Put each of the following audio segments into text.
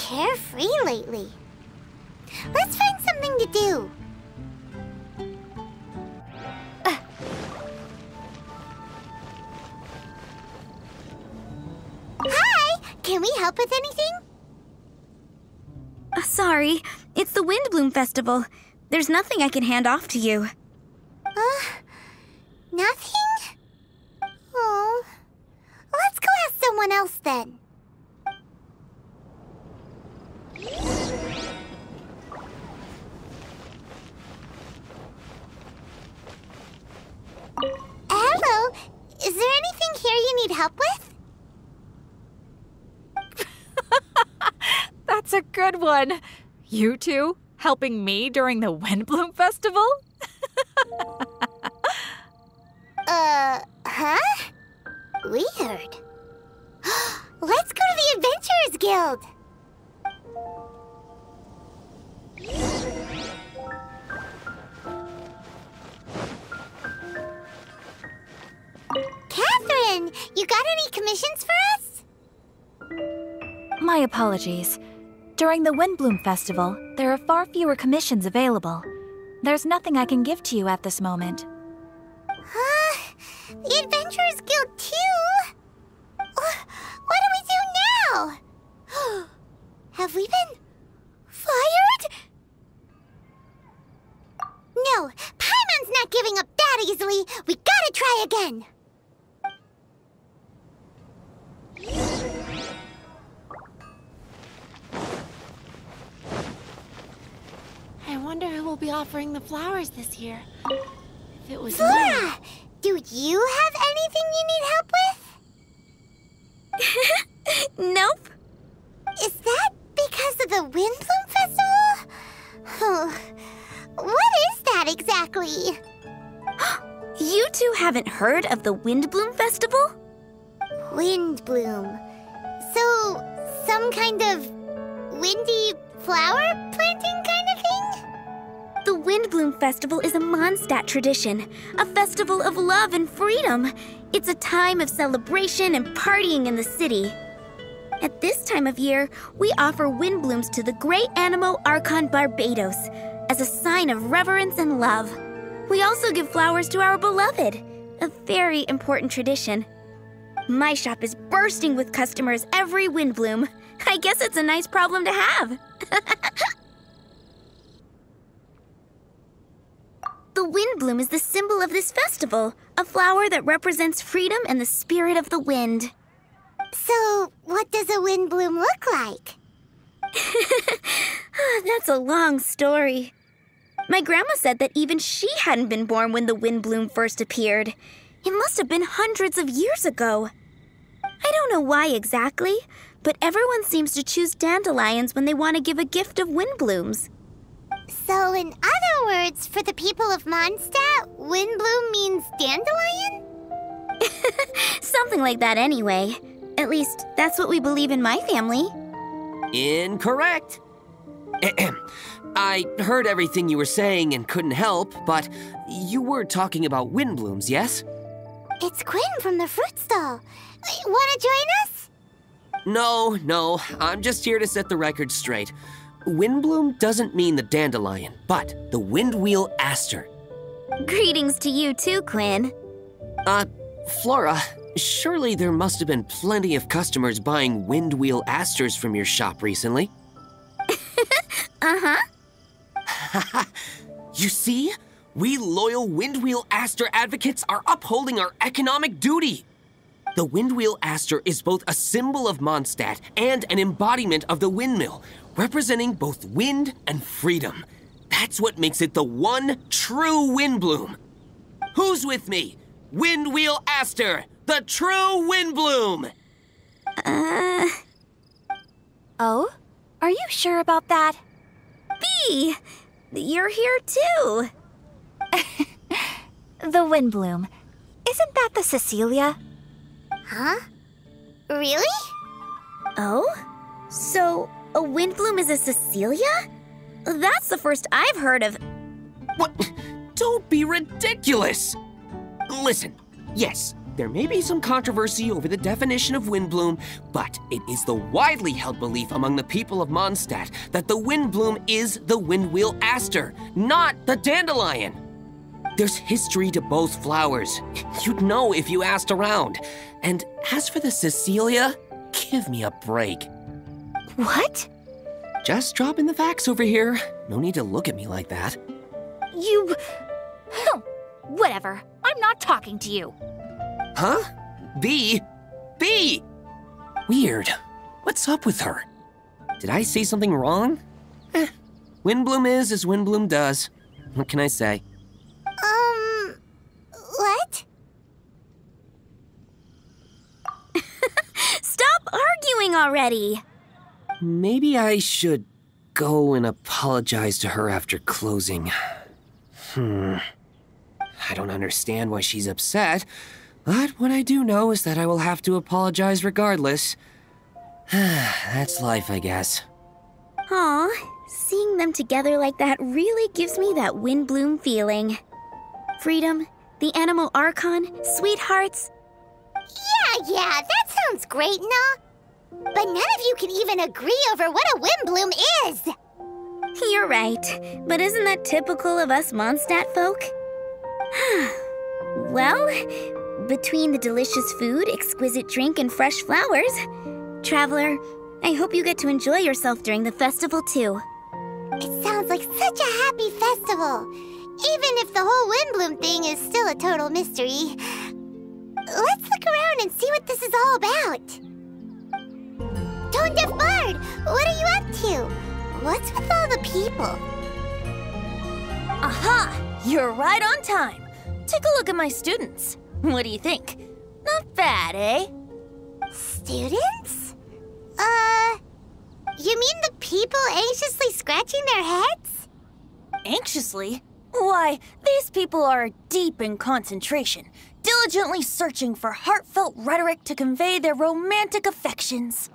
carefree lately. Let's find something to do. Hi! Can we help with anything? Sorry, it's the Windbloom Festival. There's nothing I can hand off to you. Nothing? Oh. Let's go ask someone else then. Hello. Is there anything here you need help with? That's a good one. You two helping me during the Windbloom Festival? Huh? Weird. Let's go to the Adventurers Guild. Catherine, you got any commissions for us? My apologies. During the Windbloom Festival, there are far fewer commissions available. There's nothing I can give to you at this moment. The Adventurers Guild too? What do we do now? Have we been fired? No, Paimon's not giving up that easily. We gotta try again. I wonder who will be offering the flowers this year. If it was Flora, do you have anything you need help with? Nope. Is that because of the Windbloom Festival? What is that exactly? You two haven't heard of the Windbloom Festival? Windbloom. So, some kind of windy flower planting kind of thing? The Windbloom Festival is a Moндштadta tradition, a festival of love and freedom. It's a time of celebration and partying in the city. At this time of year, we offer windblooms to the great Animo Archon Barbados as a sign of reverence and love. We also give flowers to our beloved, a very important tradition. My shop is bursting with customers every Windbloom. I guess it's a nice problem to have. The Windbloom is the symbol of this festival, a flower that represents freedom and the spirit of the wind. So, what does a windbloom look like? That's a long story. My grandma said that even she hadn't been born when the Windbloom first appeared. It must have been hundreds of years ago. I don't know why exactly, but everyone seems to choose dandelions when they want to give a gift of windblooms. So, in other words, for the people of Moндштадta, windbloom means dandelion? Something like that anyway. At least, that's what we believe in my family. Incorrect. I heard everything you were saying and couldn't help, but you were talking about windblooms, yes? It's Quinn from the fruit stall. Wanna join us? No, I'm just here to set the record straight. Windbloom doesn't mean the dandelion, but the windwheel aster. Greetings to you too, Quinn. Flora, surely there must have been plenty of customers buying windwheel asters from your shop recently. Uh-huh. You see? We loyal windwheel aster advocates are upholding our economic duty. The windwheel aster is both a symbol of Moндштадта and an embodiment of the windmill, representing both wind and freedom. That's what makes it the one true windbloom. Who's with me? Windwheel aster, the true windbloom! Oh? Are you sure about that? Bee! You're here too. The Windbloom. Isn't that the Cecilia? Huh? Really? Oh? So, a windbloom is a Cecilia? That's the first I've heard of. What? Don't be ridiculous! Listen, yes, There may be some controversy over the definition of windbloom, but it is the widely held belief among the people of Mondstadt that the windbloom is the windwheel aster, not the dandelion. There's history to both flowers. You'd know if you asked around. And as for the Cecilia, give me a break. What? Just dropping the facts over here. No need to look at me like that. You... Whatever. I'm not talking to you. Huh? B? Weird. What's up with her? Did I say something wrong? Windbloom is as Windbloom does. What can I say? What? Stop arguing already! Maybe I should go and apologize to her after closing. I don't understand why she's upset, but what I do know is that I will have to apologize regardless. That's life, I guess. Aw, seeing them together like that really gives me that Windbloom feeling. Freedom, the animal archon, sweethearts. Yeah, that sounds great and all. But none of you can even agree over what a windbloom is. You're right, but isn't that typical of us Mondstadt folk? Well, between the delicious food, exquisite drink, and fresh flowers, Traveler, I hope you get to enjoy yourself during the festival too. It sounds like such a happy festival, even if the whole windbloom thing is still a total mystery. Let's look around and see what this is all about. Tone Deaf Bard, what are you up to? What's with all the people? Aha! You're right on time. Take a look at my students. What do you think? Not bad, eh? Students? You mean the people anxiously scratching their heads? Anxiously? Why, these people are deep in concentration, diligently searching for heartfelt rhetoric to convey their romantic affections.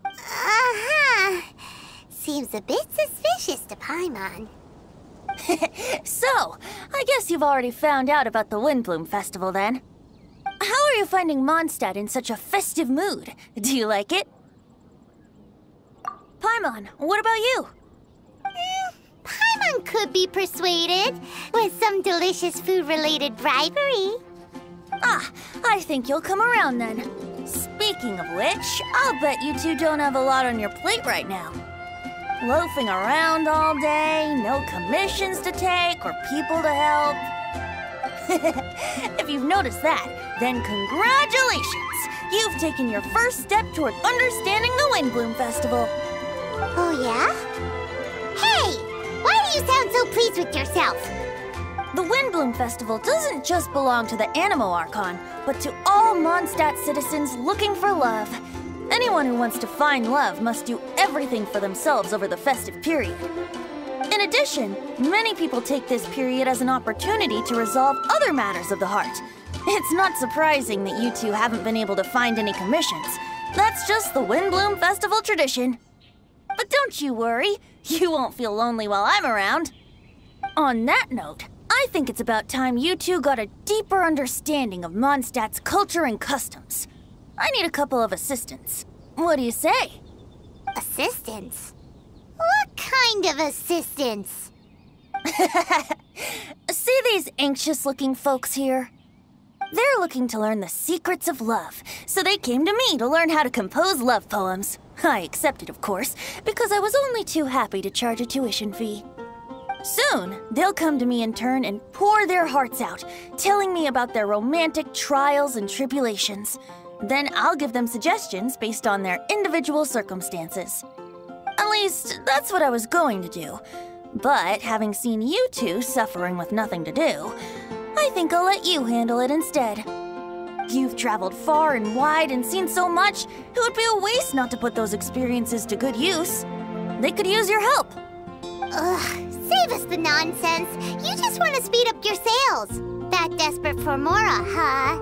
Uh-huh. Seems a bit suspicious to Paimon. So, I guess you've already found out about the Windbloom Festival then. How are you finding Mondstadt in such a festive mood? Do you like it? Paimon, what about you? Paimon could be persuaded with some delicious food-related bribery. Ah, I think you'll come around then. Speaking of which, I'll bet you two don't have a lot on your plate right now. Loafing around all day, no commissions to take or people to help. If you've noticed that, then congratulations! You've taken your first step toward understanding the Windbloom Festival. Oh, yeah? Hey! Why do you sound so pleased with yourself? The Windbloom Festival doesn't just belong to the Animal Archon, but to all Mondstadt citizens looking for love. Anyone who wants to find love must do everything for themselves over the festive period. In addition, many people take this period as an opportunity to resolve other matters of the heart. It's not surprising that you two haven't been able to find any commissions. That's just the Windbloom Festival tradition. But don't you worry, you won't feel lonely while I'm around. On that note, I think it's about time you two got a deeper understanding of Mondstadt's culture and customs. I need a couple of assistants. What do you say? Assistance? What kind of assistance? See these anxious-looking folks here? They're looking to learn the secrets of love, so they came to me to learn how to compose love poems. I accepted, of course, because I was only too happy to charge a tuition fee. Soon, they'll come to me in turn and pour their hearts out, telling me about their romantic trials and tribulations. Then I'll give them suggestions based on their individual circumstances. At least, that's what I was going to do. But having seen you two suffering with nothing to do, I think I'll let you handle it instead. You've traveled far and wide and seen so much, it would be a waste not to put those experiences to good use. They could use your help. Ugh, save us the nonsense. You just want to speed up your sales. That desperate for Mora, huh?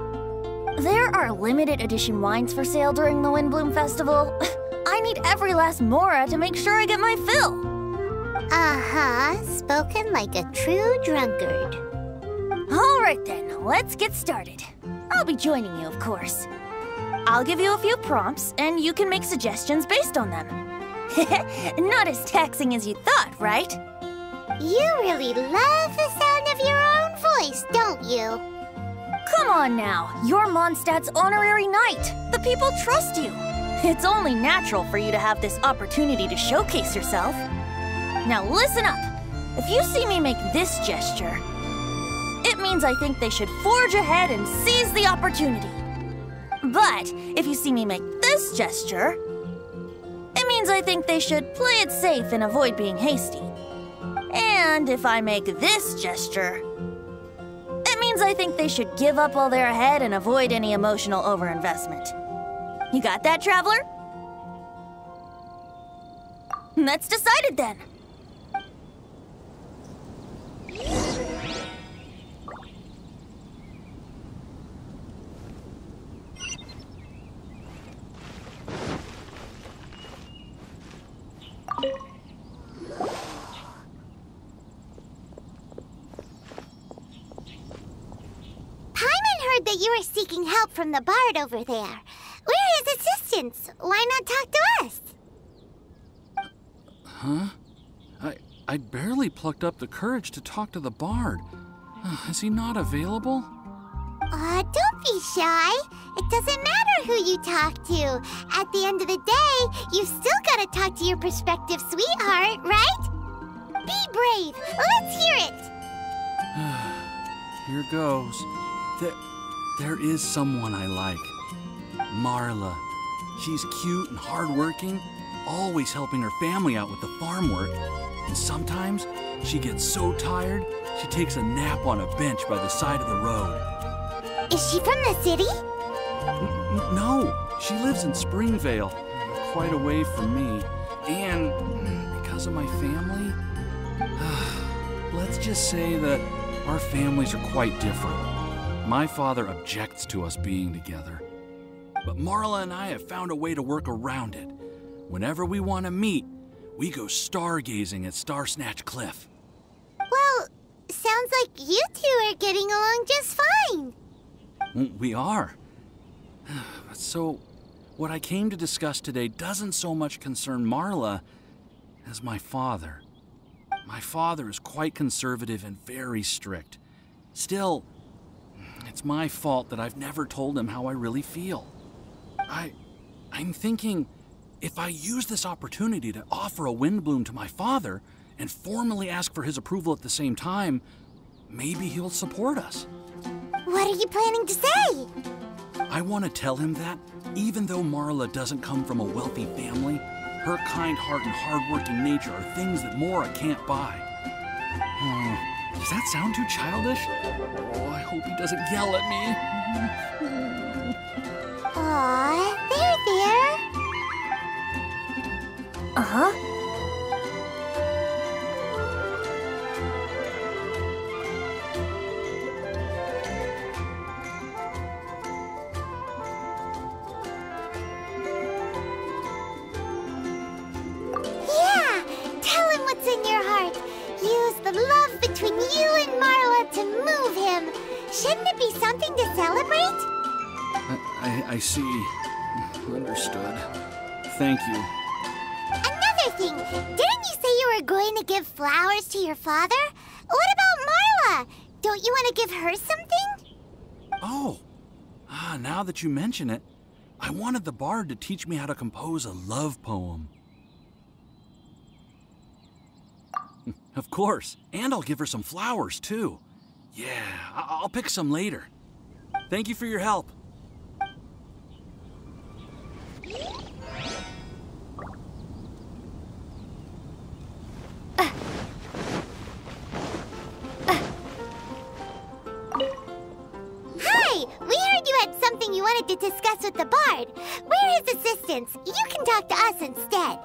There are limited edition wines for sale during the Windbloom Festival. I need every last Mora to make sure I get my fill. Uh-huh, spoken like a true drunkard. All right then, let's get started. I'll be joining you, of course. I'll give you a few prompts, and you can make suggestions based on them. Not as taxing as you thought, right? You really love the sound of your own voice, don't you? Come on now, you're Mondstadt's honorary knight. The people trust you. It's only natural for you to have this opportunity to showcase yourself. Now listen up. If you see me make this gesture, it means I think they should forge ahead and seize the opportunity. But if you see me make this gesture, it means I think they should play it safe and avoid being hasty. And if I make this gesture, it means I think they should give up while they're ahead and avoid any emotional overinvestment. You got that, Traveler? That's decided then. That you are seeking help from the bard over there. Where is assistance? Why not talk to us? Huh? I barely plucked up the courage to talk to the bard. Is he not available? Don't be shy. It doesn't matter who you talk to. At the end of the day, you've still got to talk to your prospective sweetheart, right? Be brave. Let's hear it. Here goes. There is someone I like. Marla. She's cute and hardworking, always helping her family out with the farm work. And sometimes she gets so tired, she takes a nap on a bench by the side of the road. Is she from the city? No, she lives in Springvale, quite away from me. And because of my family, let's just say that our families are quite different. My father objects to us being together. But Marla and I have found a way to work around it. Whenever we want to meet, we go stargazing at Star Snatch Cliff. Well, sounds like you two are getting along just fine. We are. So, what I came to discuss today doesn't so much concern Marla as my father. My father is quite conservative and very strict. Still, it's my fault that I've never told him how I really feel. I'm thinking, if I use this opportunity to offer a windbloom to my father and formally ask for his approval at the same time, maybe he'll support us. What are you planning to say? I want to tell him that, even though Marla doesn't come from a wealthy family, her kind heart and hardworking nature are things that Mora can't buy. Does that sound too childish? Oh, I hope he doesn't yell at me. Aw, there. Uh-huh. Yeah, tell him what's in your heart. Use the love between you and Marla to move him. Shouldn't it be something to celebrate? I see. Understood. Thank you. Another thing, didn't you say you were going to give flowers to your father? What about Marla? Don't you want to give her something? Oh, now that you mention it, I wanted the bard to teach me how to compose a love poem. Of course, and I'll give her some flowers, too. Yeah, I'll pick some later. Thank you for your help. Hi! We heard you had something you wanted to discuss with the bard. We're his assistants. You can talk to us instead.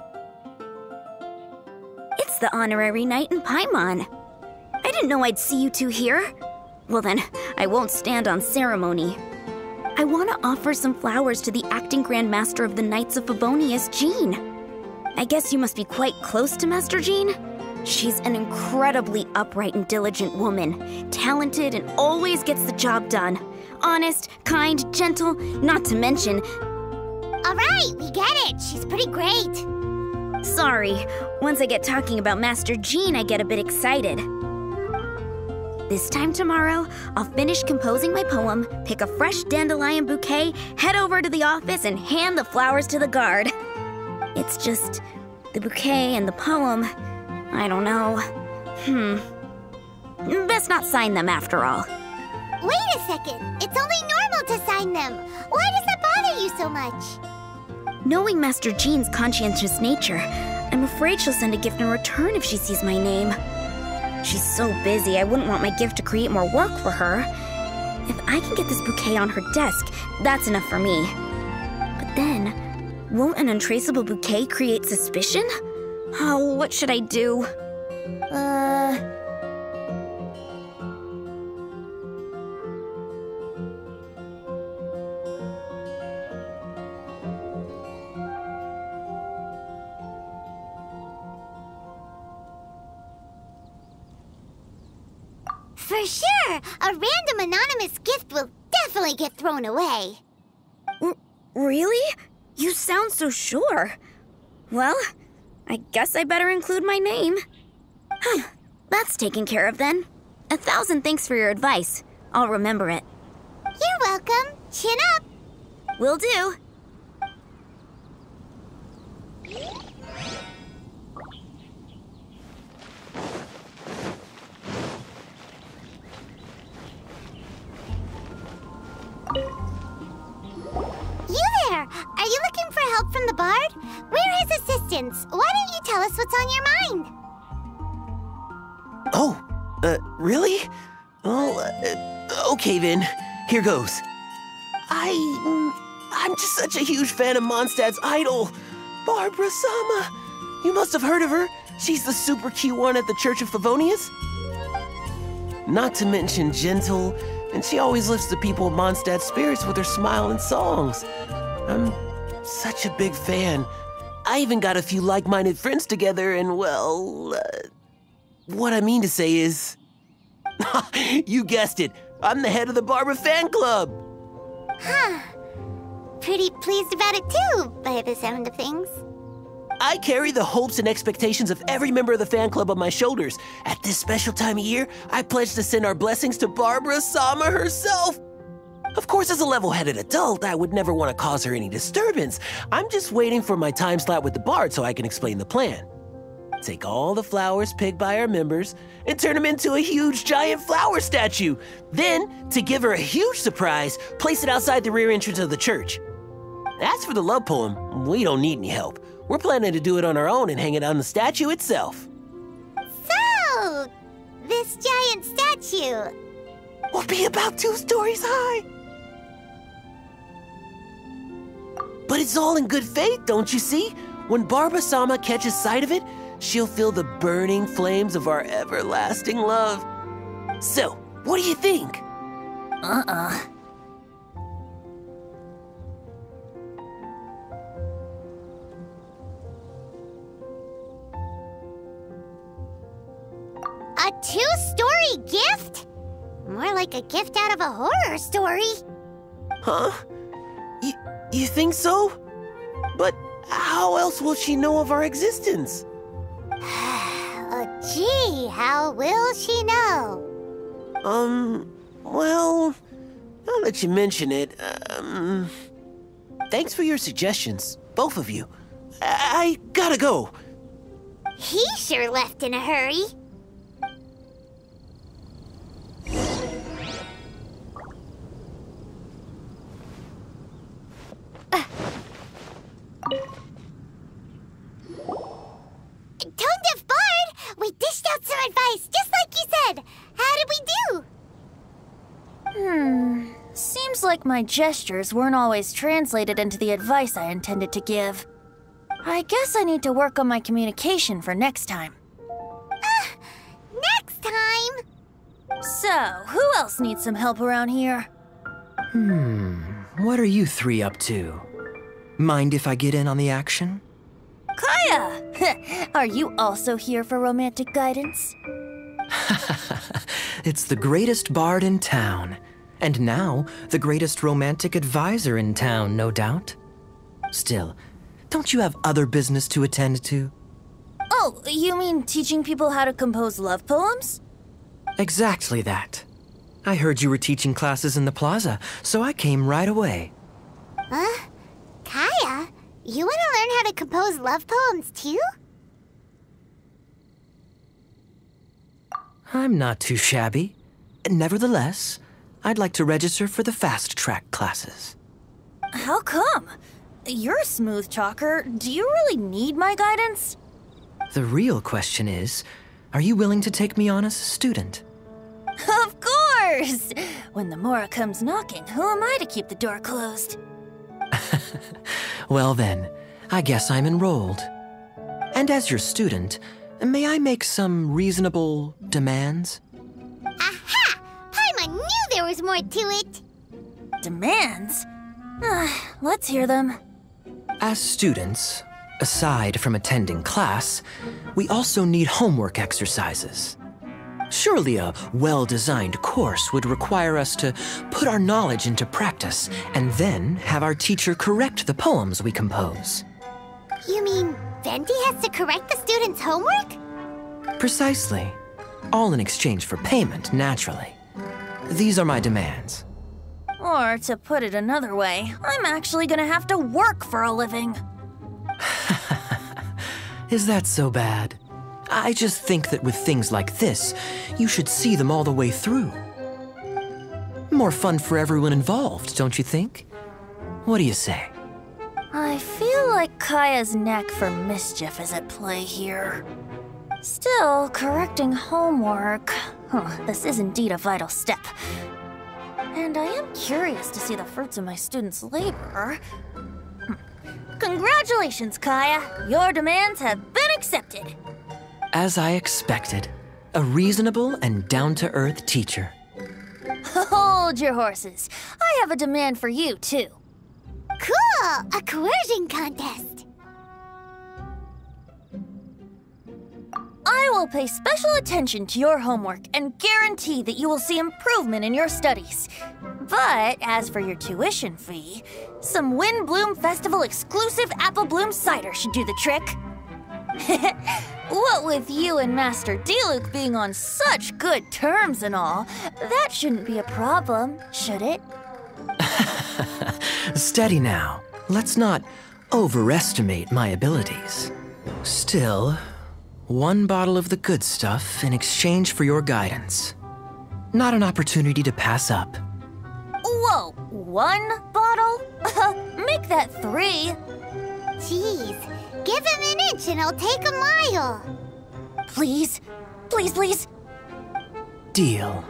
It's the honorary knight in Paimon. I didn't know I'd see you two here. Well then, I won't stand on ceremony. I want to offer some flowers to the acting Grand Master of the Knights of Favonius, Jean. I guess you must be quite close to Master Jean? She's an incredibly upright and diligent woman, talented and always gets the job done. honest, kind, gentle, not to mention... Alright, we get it. She's pretty great. Sorry, once I get talking about Master Jean, I get a bit excited. This time tomorrow, I'll finish composing my poem, pick a fresh dandelion bouquet, head over to the office, and hand the flowers to the guard. It's just... the bouquet and the poem... I don't know. Best not sign them after all. Wait a second. It's only normal to sign them. Why does that bother you so much? Knowing Master Jean's conscientious nature, I'm afraid she'll send a gift in return if she sees my name. She's so busy, I wouldn't want my gift to create more work for her. If I can get this bouquet on her desk, that's enough for me. But then, won't an untraceable bouquet create suspicion? Oh, what should I do? For sure, a random anonymous gift will definitely get thrown away. Really? You sound so sure. Well, I guess I better include my name. That's taken care of then. 1,000 thanks for your advice. I'll remember it. You're welcome. Chin up. Will do. You there! Are you looking for help from the bard? We're his assistants. Why don't you tell us what's on your mind? Oh, really? Well, okay then. Here goes. I'm just such a huge fan of Mondstadt's idol, Barbara Sama. You must have heard of her. She's the super cute one at the Church of Favonius. Not to mention gentle, and she always lifts the people of Mondstadt's spirits with her smile and songs. I'm such a big fan. I even got a few like-minded friends together, and well, what I mean to say is... You guessed it. I'm the head of the Barbara fan club. Huh. Pretty pleased about it too, by the sound of things. I carry the hopes and expectations of every member of the fan club on my shoulders. At this special time of year, I pledge to send our blessings to Barbara Sama herself. Of course, as a level-headed adult, I would never want to cause her any disturbance. I'm just waiting for my time slot with the bard so I can explain the plan. Take all the flowers picked by our members and turn them into a huge giant flower statue. Then, to give her a huge surprise, place it outside the rear entrance of the church. As for the love poem, we don't need any help. We're planning to do it on our own and hang it on the statue itself. So, this giant statue will be about 2 stories high. But it's all in good faith, don't you see? When Barbara Sama catches sight of it, she'll feel the burning flames of our everlasting love. So, what do you think? A 2-story gift? More like a gift out of a horror story. Huh? You think so? But how else will she know of our existence? Gee, how will she know? Well, now that you mention it, thanks for your suggestions, both of you. I gotta go. He sure left in a hurry. Tone-deaf bard! We dished out some advice, just like you said. How did we do? Seems like my gestures weren't always translated into the advice I intended to give. I guess I need to work on my communication for next time. Next time? So, who else needs some help around here? What are you 3 up to? Mind if I get in on the action? Kaya! Are you also here for romantic guidance? It's the greatest bard in town. And now, the greatest romantic advisor in town, no doubt. Still, don't you have other business to attend to? Oh, you mean teaching people how to compose love poems? Exactly that. I heard you were teaching classes in the plaza, so I came right away. Huh? Kaya, you want to learn how to compose love poems too? I'm not too shabby. Nevertheless, I'd like to register for the fast-track classes. How come? You're a smooth talker. Do you really need my guidance? The real question is, are you willing to take me on as a student? Of course! When the Mora comes knocking, who am I to keep the door closed? Well then, I guess I'm enrolled. And as your student, may I make some reasonable demands? Aha! Paimon knew there was more to it! Demands? Let's hear them. As students, aside from attending class, we also need homework exercises. Surely a well-designed course would require us to put our knowledge into practice and then have our teacher correct the poems we compose. You mean Venti has to correct the students' homework? Precisely. All in exchange for payment, naturally. These are my demands. Or, to put it another way, I'm actually gonna have to work for a living. Is that so bad? I just think that with things like this, you should see them all the way through. More fun for everyone involved, don't you think? What do you say? I feel like Kaya's knack for mischief is at play here. Still, correcting homework. This is indeed a vital step. And I am curious to see the fruits of my students' labor. Congratulations, Kaya! Your demands have been accepted. As I expected, a reasonable and down-to-earth teacher. Hold your horses. I have a demand for you, too. Cool! A coercion contest! I will pay special attention to your homework and guarantee that you will see improvement in your studies. But as for your tuition fee, some Windbloom Festival exclusive apple bloom cider should do the trick. What with you and Master Diluc being on such good terms and all, that shouldn't be a problem, should it? Steady now. Let's not overestimate my abilities. Still, one bottle of the good stuff in exchange for your guidance. Not an opportunity to pass up. Whoa, one bottle? Make that 3. Jeez, give him an inch and he'll take a mile. Please, please, please. Deal.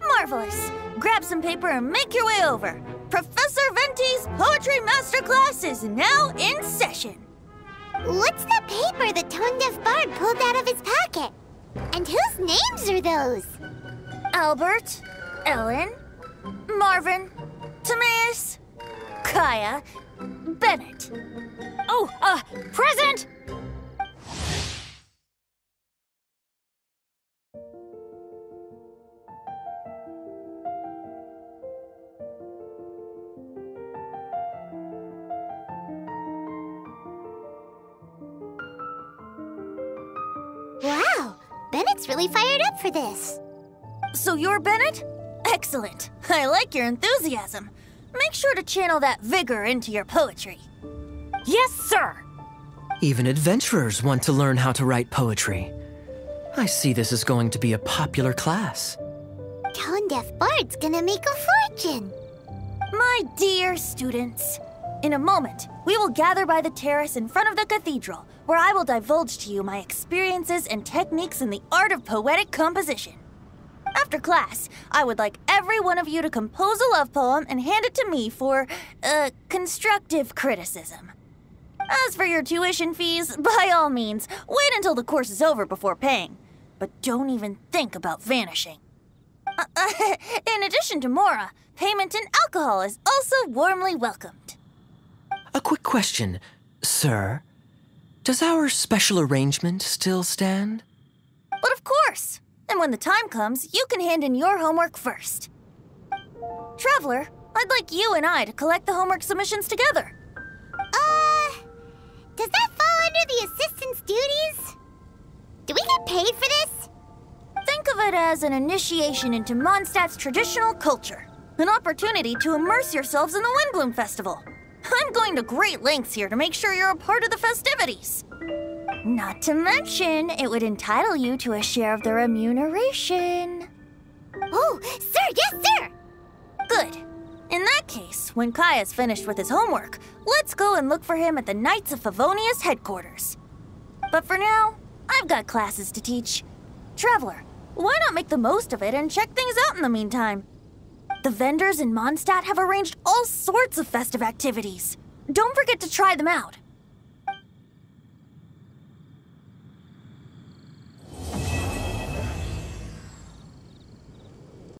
Marvelous. Grab some paper and make your way over. Professor Venti's Poetry Masterclass is now in session. What's the paper the tone-deaf bard pulled out of his pocket? And whose names are those? Albert, Ellen, Marvin, Timaeus, Kaya, Bennett. Oh, present! Wow, Bennett's really fired up for this. So you're Bennett? Excellent. I like your enthusiasm. Make sure to channel that vigor into your poetry. Yes, sir! Even adventurers want to learn how to write poetry. I see this is going to be a popular class. Tone-deaf bard's gonna make a fortune. My dear students, in a moment, we will gather by the terrace in front of the cathedral, where I will divulge to you my experiences and techniques in the art of poetic composition. After class, I would like every one of you to compose a love poem and hand it to me for, constructive criticism. As for your tuition fees, by all means, wait until the course is over before paying. But don't even think about vanishing. In addition to Mora, payment in alcohol is also warmly welcomed. A quick question, sir. Does our special arrangement still stand? But of course! And when the time comes, you can hand in your homework first. Traveler, I'd like you and I to collect the homework submissions together. Does that fall under the assistant's duties? Do we get paid for this? Think of it as an initiation into Mondstadt's traditional culture. An opportunity to immerse yourselves in the Windbloom Festival. I'm going to great lengths here to make sure you're a part of the festivities. Not to mention, it would entitle you to a share of the remuneration. Oh, sir, yes, sir! Good. In that case, when Kaya's finished with his homework, let's go and look for him at the Knights of Favonius headquarters. But for now, I've got classes to teach. Traveler, why not make the most of it and check things out in the meantime? The vendors in Mondstadt have arranged all sorts of festive activities. Don't forget to try them out.